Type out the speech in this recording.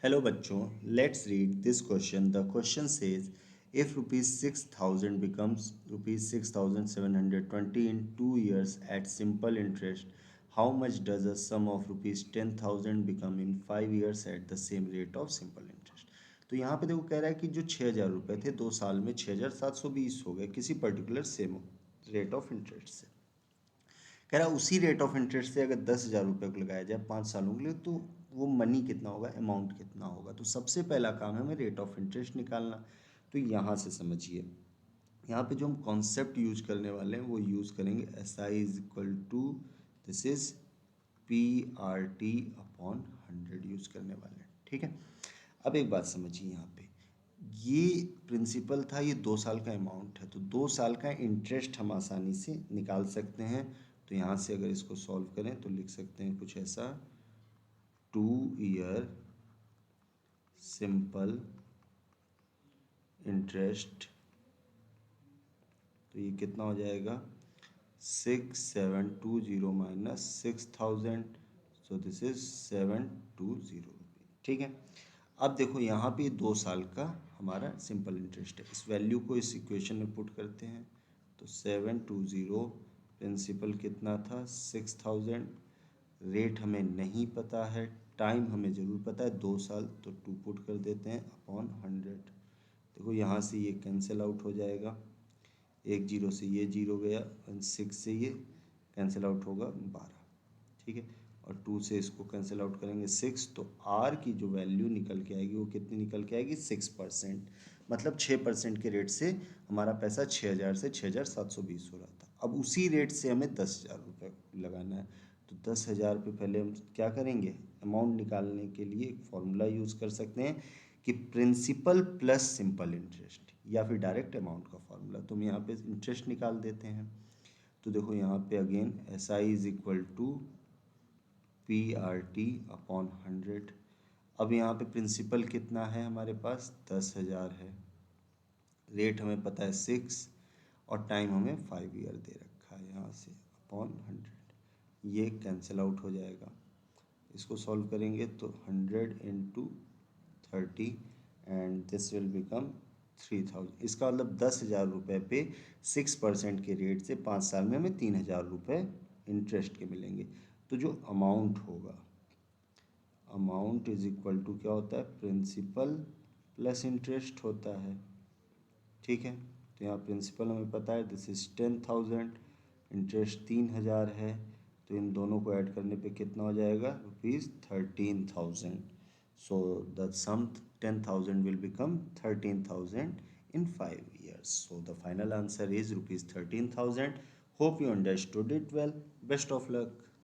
Hello बच्चों, let's read this question. The question says, if rupees 6,000 becomes rupees 6,720 in 2 years at simple interest, how much does a sum of rupees 10,000 become in 5 years at the same rate of simple interest? तो यहाँ पे देखो कह रहा है कि जो 6,000 रुपये थे 2 साल में 6,720 हो गए किसी particular same rate of interest से। कह रहा है उसी रेट ऑफ इंटरेस्ट से अगर 10,000 रुपये को लगाया जाए 5 सालों के लिए तो वो मनी कितना होगा, अमाउंट कितना होगा। तो सबसे पहला काम है हमें रेट ऑफ इंटरेस्ट निकालना। तो यहाँ से समझिए, यहाँ पे जो हम कॉन्सेप्ट यूज करने वाले हैं वो यूज करेंगे S I is equal to this is P R T upon 100 use करने वाले हैं। ठीक है, अब एक बात समझिए, यहाँ पे ये प्रिंसिपल था, ये 2 साल का अमाउंट है तो 2 साल का इंटरेस्ट हम आसानी से निकाल सकते हैं। तो यहाँ से अगर इसको सॉल्व करें तो लिख सकते हैं कुछ ऐसा, 2 ईयर सिंपल इंटरेस्ट। तो ये कितना हो जाएगा, 6,720 माइनस 6,000, सो दिस इज 720 ठीक है। अब देखो यहाँ पे 2 साल का हमारा सिंपल इंटरेस्ट है, इस वैल्यू को इस इक्वेशन में पुट करते हैं। तो 720, प्रिंसिपल कितना था 6,000, रेट हमें नहीं पता है, टाइम हमें ज़रूर पता है 2 साल, तो 2 पुट कर देते हैं अपॉन 100। देखो यहाँ से ये कैंसिल आउट हो जाएगा, एक जीरो से ये जीरो गया, 6 से ये कैंसिल आउट होगा 12। ठीक है, और 2 से इसको कैंसिल आउट करेंगे 6, तो आर की जो वैल्यू निकल के आएगी वो कितनी निकल के आएगी, 6%। मतलब 6% के रेट से हमारा पैसा 6,000 से 6,720 हो रहा था। अब उसी रेट से हमें 10,000 रुपये लगाना है। तो 10,000 पे पहले हम क्या करेंगे, अमाउंट निकालने के लिए एक फॉर्मूला यूज़ कर सकते हैं कि प्रिंसिपल प्लस सिंपल इंटरेस्ट, या फिर डायरेक्ट अमाउंट का फॉर्मूला। तो हम यहाँ पे इंटरेस्ट निकाल देते हैं। तो देखो यहाँ पे again S I is equal to P R T upon 100। अब यहाँ पे प्रिंसिपल कितना है हमारे पास, 10,000 है, रेट हमें पता है 6, और टाइम हमें 5 ईयर दे रखा है, यहाँ से अपॉन 100, ये कैंसिल आउट हो जाएगा। इसको सॉल्व करेंगे तो 100 into 30 and this will become 3,000। इसका मतलब 10,000 रुपये पे 6% के रेट से 5 साल में हमें 3,000 रुपये इंटरेस्ट के मिलेंगे। तो जो अमाउंट होगा, अमाउंट इज इक्वल टू क्या होता है, प्रिंसिपल प्लस इंटरेस्ट होता है। ठीक है, तो यहाँ प्रिंसिपल हमें पता है दिस इज 10,000, इंटरेस्ट 3,000 है, तो इन दोनों को ऐड करने पे कितना हो जाएगा, rupees 13,000। So the sum 10,000 will become 13,000 in 5 years. So the final answer is rupees 13,000. Hope you understood it well. Best of luck.